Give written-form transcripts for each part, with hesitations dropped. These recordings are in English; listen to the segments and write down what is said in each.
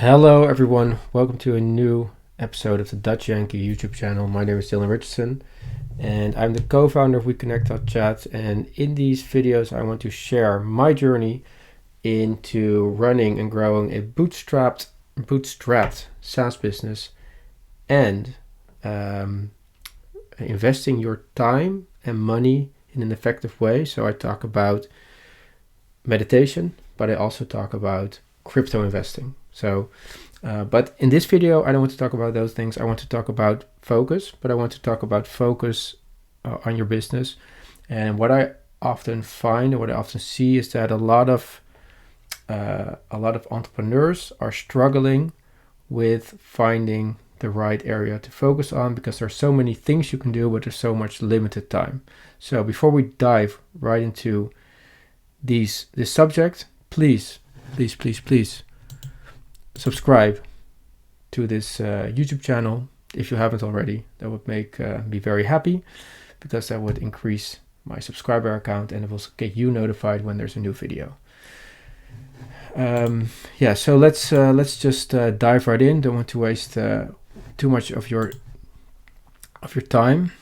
Hello everyone, welcome to a new episode of the Dutch Yankee YouTube channel. My name is Dylan Richardson and I'm the co-founder of Weconnect.chat, and in these videos I want to share my journey into running and growing a bootstrapped SaaS business and investing your time and money in an effective way. So I talk about meditation, but I also talk about crypto investing. But in this video, I don't want to talk about those things. I want to talk about focus, but I want to talk about focus on your business. And what I often find and what I often see is that a lot of entrepreneurs are struggling with finding the right area to focus on because there's so many things you can do, but there's so much limited time. So before we dive right into this subject, please subscribe to this YouTube channel if you haven't already. That would make me very happy, because that would increase my subscriber account and it will get you notified when there's a new video. So let's just dive right in. Don't want to waste too much of your time.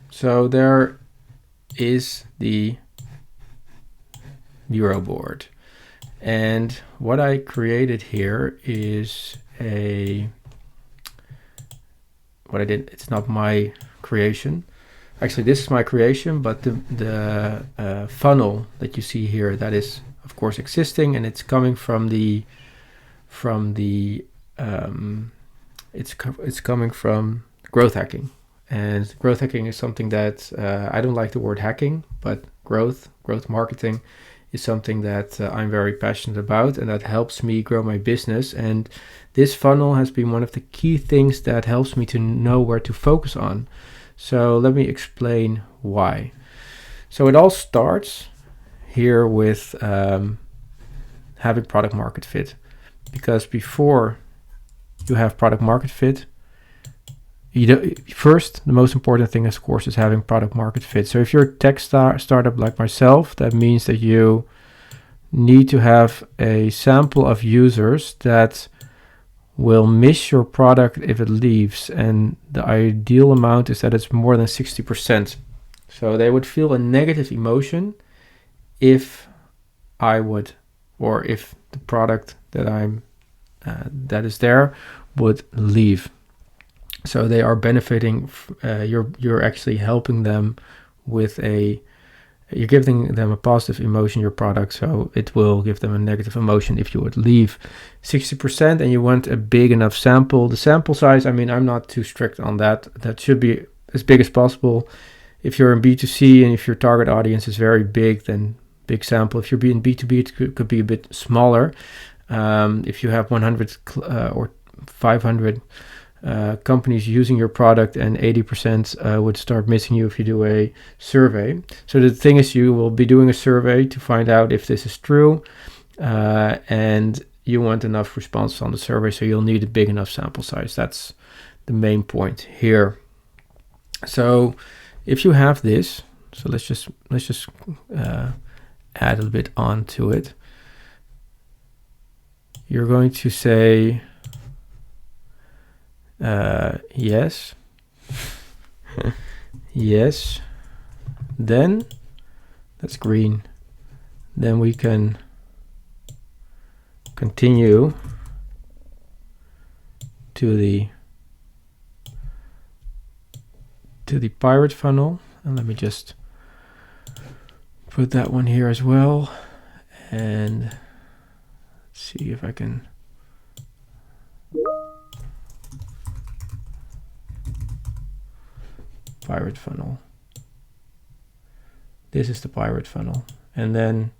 So there is the Miro board. And what I created here is it's not my creation. Actually, this is my creation, but the funnel that you see here, that is of course existing, and it's coming it's coming from growth hacking. And growth hacking is something that I don't like the word hacking, but growth marketing is something that I'm very passionate about, and that helps me grow my business. And this funnel has been one of the key things that helps me to know where to focus on. So let me explain why. So it all starts here with having product market fit, because before you have product market fit, first, the most important thing, of course, is having product market fit. So if you're a tech startup like myself, that means that you need to have a sample of users that will miss your product if it leaves. And the ideal amount is that it's more than 60%. So they would feel a negative emotion if if the product that is there would leave. So they are benefiting. You're actually helping them you're giving them a positive emotion, your product. So it will give them a negative emotion if you would leave 60%, and you want a big enough sample. The sample size, I'm not too strict on that. That should be as big as possible. If you're in B2C and if your target audience is very big, then big sample. If you're in B2B, it could be a bit smaller. If you have 100 or 500 companies using your product, and 80% would start missing you if you do a survey. So the thing is, you will be doing a survey to find out if this is true, and you want enough responses on the survey, so you'll need a big enough sample size. That's the main point here. So if you have this, so let's just add a little bit on to it. You're going to say yes, yes, then that's green. Then we can continue to the pirate funnel, and let me just put that one here as well, and let's see if I can. Pirate funnel. This is the pirate funnel, and then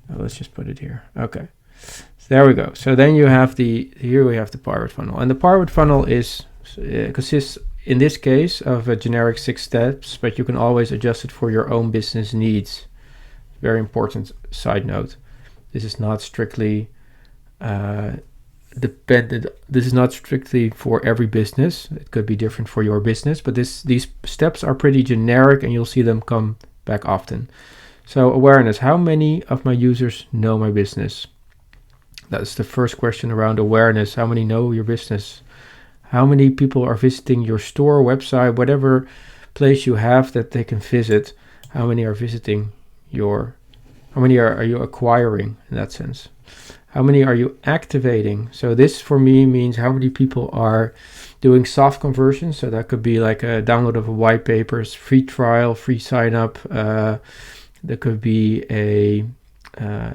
let's just put it here. Okay, so there we go. So then you have here we have the pirate funnel, and the pirate funnel consists in this case of a generic 6 steps, but you can always adjust it for your own business needs. Very important side note. This is not strictly dependent. This is not strictly for every business. It could be different for your business, but these steps are pretty generic, and you'll see them come back often. So awareness: how many of my users know my business? That's the first question around awareness. How many know your business? How many people are visiting your store, website, whatever place you have that they can visit? How many are visiting how many are you acquiring in that sense? How many are you activating? So this for me means how many people are doing soft conversions. So that could be like a download of a white papers, free trial, free sign up. There could be a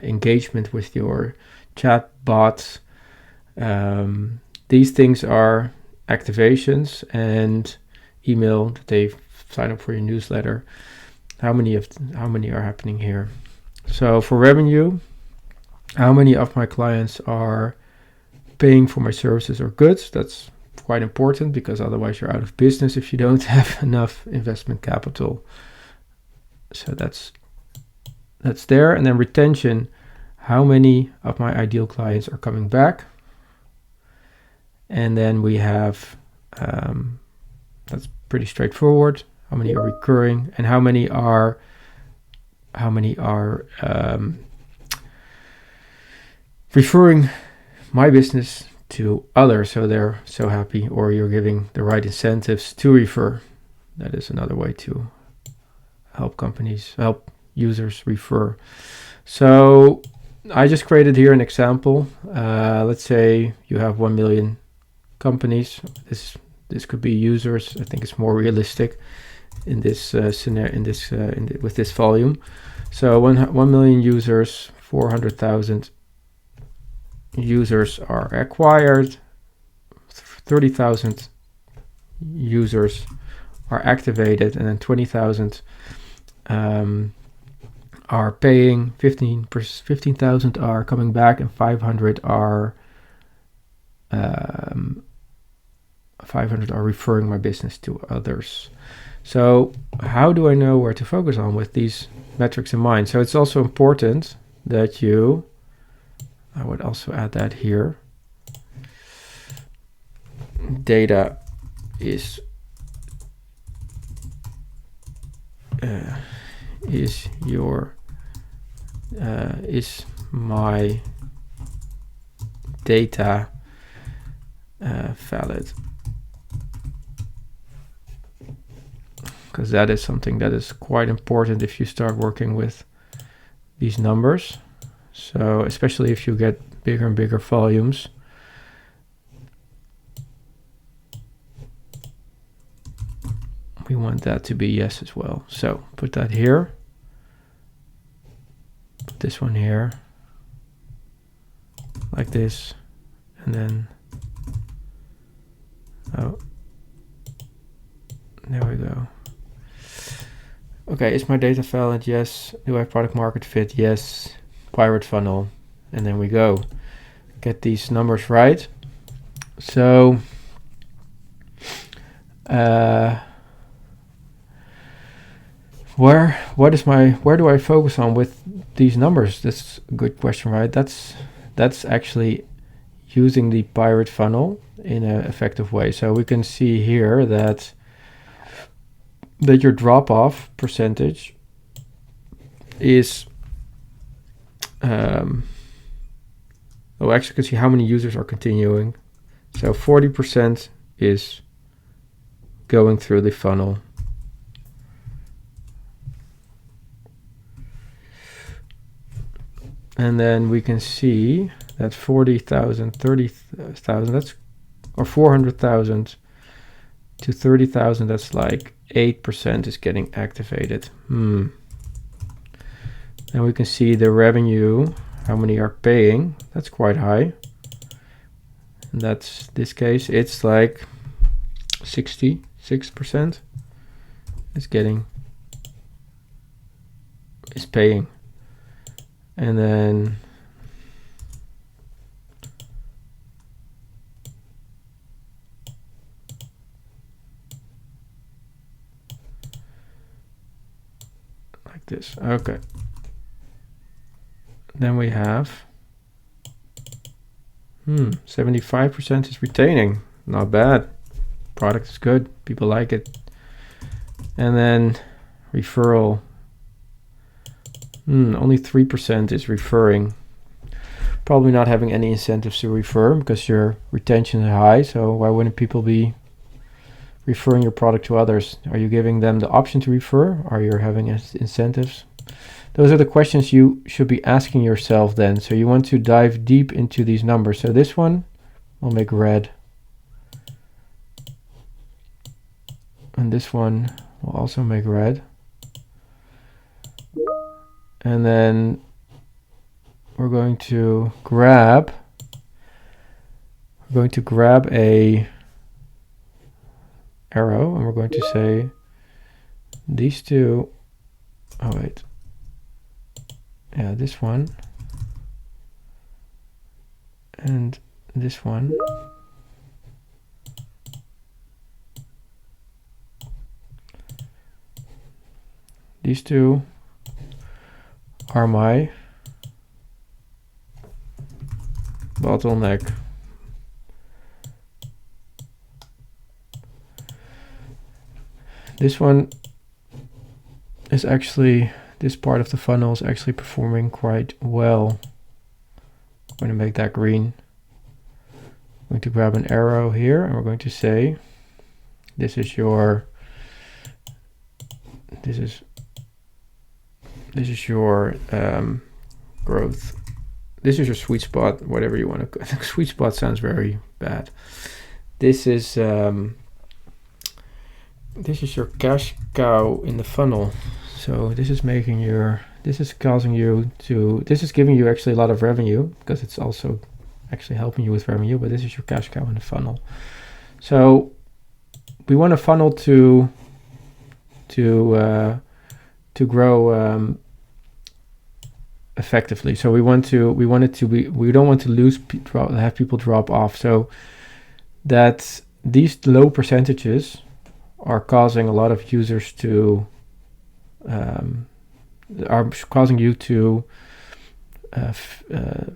engagement with your chat bots. These things are activations, and email that they sign up for your newsletter. How many are happening here? So for revenue, how many of my clients are paying for my services or goods? That's quite important, because otherwise you're out of business if you don't have enough investment capital. So that's there. And then retention, how many of my ideal clients are coming back? And then we have, that's pretty straightforward. How many are recurring, and how many are referring my business to others, so they're so happy, or you're giving the right incentives to refer. That is another way to help users refer. So I just created here an example. Let's say you have 1 million companies. This could be users. I think it's more realistic in this scenario, with this volume. So 1 million users, 400,000 users are acquired, 30,000 users are activated, and then 20,000 are paying, 15,000 are coming back, and 500 are referring my business to others. So how do I know where to focus on with these metrics in mind? So it's also important that I would also add that here. Data is my data valid? Because that is something that is quite important if you start working with these numbers. So especially if you get bigger and bigger volumes. We want that to be yes as well. So put that here. Put this one here. Like this. And then, there we go. Okay, is my data valid? Yes. Do I have product market fit? Yes. Pirate funnel. And then we go. Get these numbers right. So, where do I focus on with these numbers? That's a good question, right? That's actually using the pirate funnel in an effective way. So we can see here that your drop-off percentage is, actually you can see how many users are continuing. So 40% is going through the funnel. And then we can see that 40,000, 30,000, that's, or 400,000 to 30,000, that's like 8% is getting activated. And we can see the revenue, how many are paying. That's quite high. And that's this case, it's like 66% is paying. And then like this. Okay. Then we have 75% is retaining. Not bad. Product is good. People like it. And then referral. Only 3% is referring. probably not having any incentives to refer because your retention is high. So why wouldn't people be referring your product to others? Are you giving them the option to refer? Are you having incentives? Those are the questions you should be asking yourself then. So you want to dive deep into these numbers. So this one I'll make red. And this one will also make red. And then we're going to grab a arrow, and we're going to say these two. Oh wait. Yeah, this one and this one. These two are my bottleneck. This one is actually, this part of the funnel is actually performing quite well. I'm going to make that green. I'm going to grab an arrow here and we're going to say, this is your growth. This is your sweet spot, whatever you want to. Sweet spot sounds very bad. This is your cash cow in the funnel. So this is making this is giving you actually a lot of revenue because it's also actually helping you with revenue, but this is your cash cow in the funnel. So we want a funnel to grow effectively. So we don't want to have people drop off. So that these low percentages are causing a lot of users to are causing you to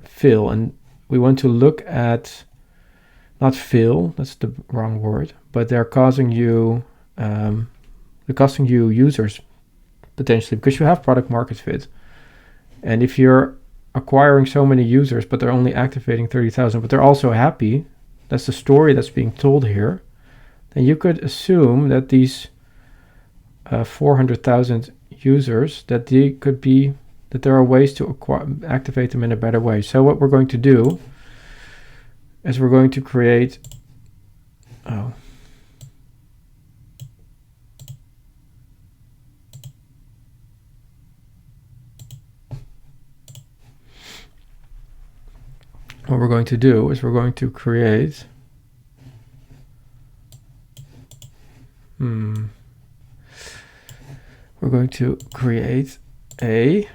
fail, and we want to look at not fail. That's the wrong word, but they're costing you users potentially because you have product market fit. And if you're acquiring so many users, but they're only activating 30,000, but they're also happy, that's the story that's being told here, then you could assume that these 400,000 users, that there are ways to activate them in a better way. So what we're going to do is we're going to create, what we're going to do is we're going to create a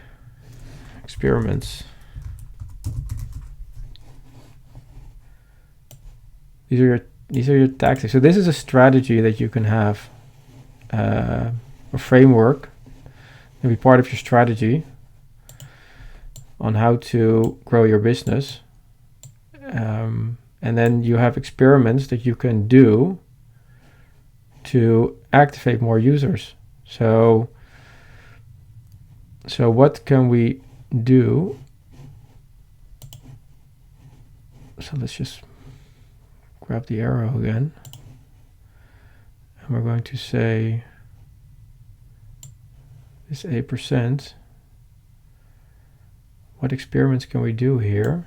experiments. These are your tactics. So this is a strategy that you can have, a framework, can be part of your strategy on how to grow your business. And then you have experiments that you can do to activate more users. So what can we do? So let's just grab the arrow again. And we're going to say this 8%. What experiments can we do here?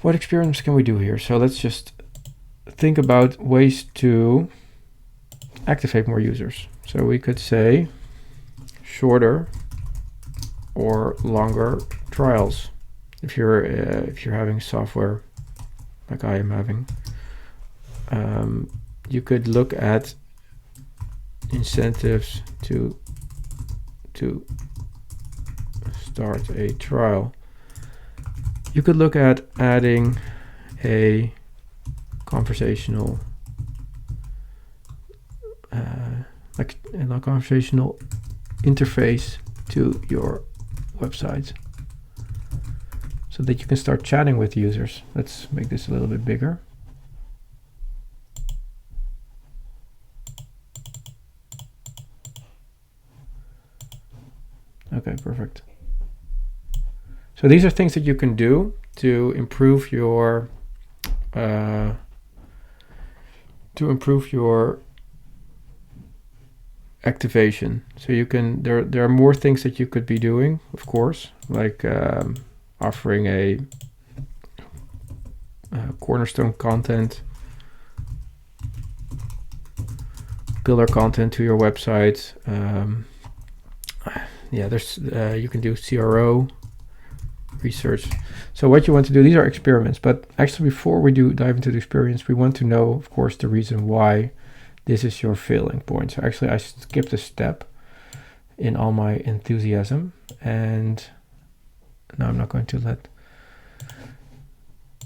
What experiments can we do here? So let's just think about ways to activate more users. So we could say shorter or longer trials. If you're having software like I am having, you could look at incentives to start a trial. You could look at adding a conversational conversational interface to your website so that you can start chatting with users. Let's make this a little bit bigger. Okay, perfect. So these are things that you can do to improve your activation. So you can there are more things that you could be doing, of course, like offering a cornerstone content, pillar content to your website. There's you can do CRO research. So what you want to do, these are experiments, but actually before we dive into the experience, we want to know, of course, the reason why this is your failing point. So actually I skipped a step in all my enthusiasm, and now I'm not going to let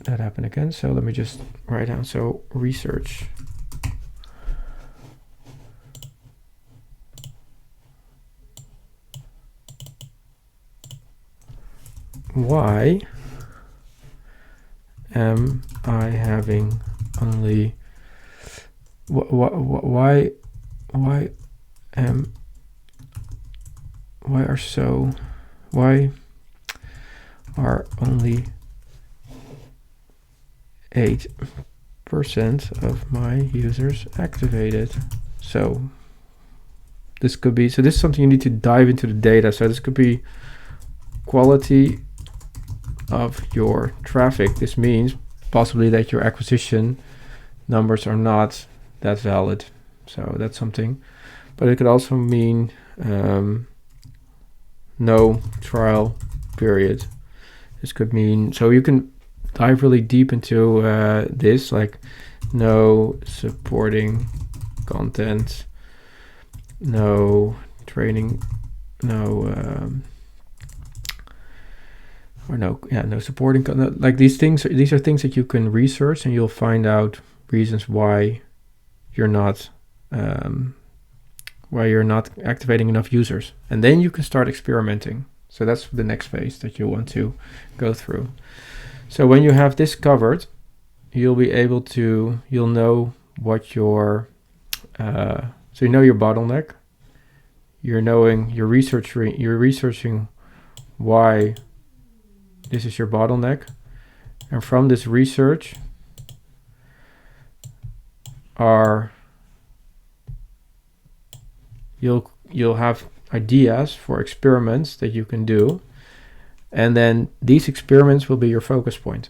that happen again. So let me just write down, so research. Why am I having only why are only 8% of my users activated? So this could be, so this is something you need to dive into the data. So this could be quality of your traffic. This means possibly that your acquisition numbers are not that valid. So that's something. But it could also mean no trial period. This could mean, so you can dive really deep into this, like no supporting content, no training, no supporting content. Like these are things that you can research, and you'll find out reasons why you're not activating enough users, and then you can start experimenting. So that's the next phase that you want to go through. So when you have this covered, you'll know what your so you know your bottleneck. You're researching why this is your bottleneck, and from this research you'll have ideas for experiments that you can do, and then these experiments will be your focus point.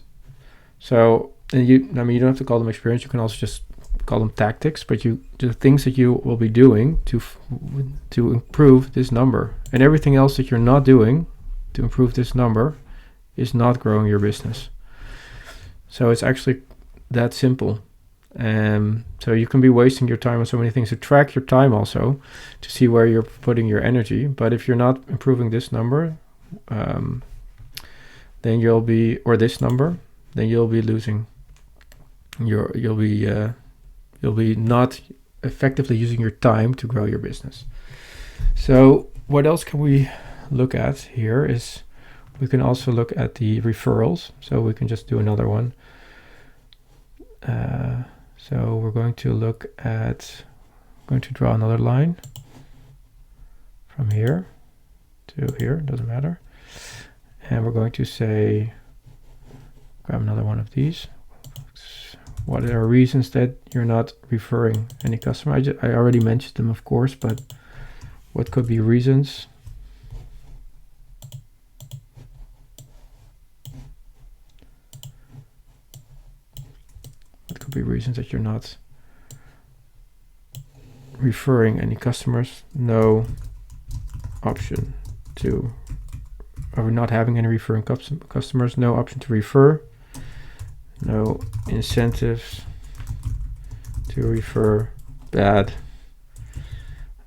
So, and you don't have to call them experiments, you can also just call them tactics, but the things that you will be doing to improve this number, and everything else that you're not doing to improve this number is not growing your business. So it's actually that simple. So you can be wasting your time on so many things. To track your time also, to see where you're putting your energy. But if you're not improving this number, then you'll be losing you'll be not effectively using your time to grow your business. So what else can we look at here is we can also look at the referrals. So we can just do another one. So we're going to draw another line from here to here, doesn't matter. And we're going to say, grab another one of these. What are reasons that you're not referring any customer? I already mentioned them, of course, but what could be reasons? What could be reasons that you're not referring any customers? No option to, or not having any referring customers, no option to refer, no incentives to refer, bad,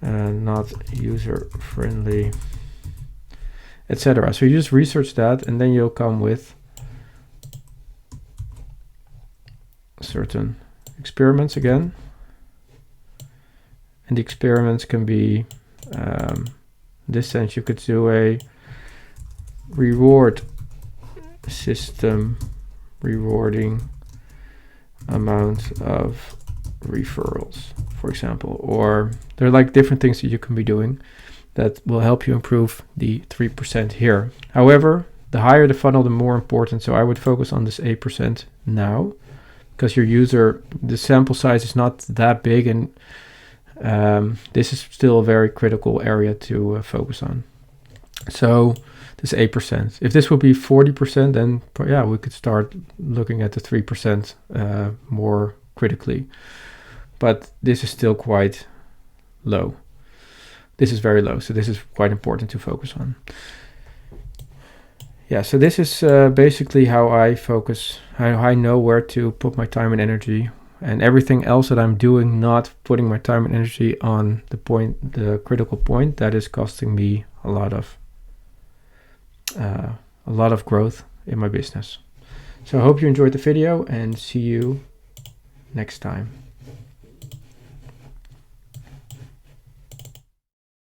and not user friendly, etc. So you just research that, and then you'll come with certain experiments again. And the experiments can be, in this sense, you could do a reward system rewarding amount of referrals, for example, or there are like different things that you can be doing that will help you improve the 3% here. However, The higher the funnel, the more important. So I would focus on this 8% now, because your user, the sample size is not that big, and this is still a very critical area to focus on. So this 8%. If this would be 40%, then yeah, we could start looking at the 3% more critically. But this is still quite low. This is very low, so this is quite important to focus on. Yeah, so this is basically how I focus, how I know where to put my time and energy, and everything else that I'm doing, not putting my time and energy on the critical point, that is costing me a lot of growth in my business. So I hope you enjoyed the video, and see you next time.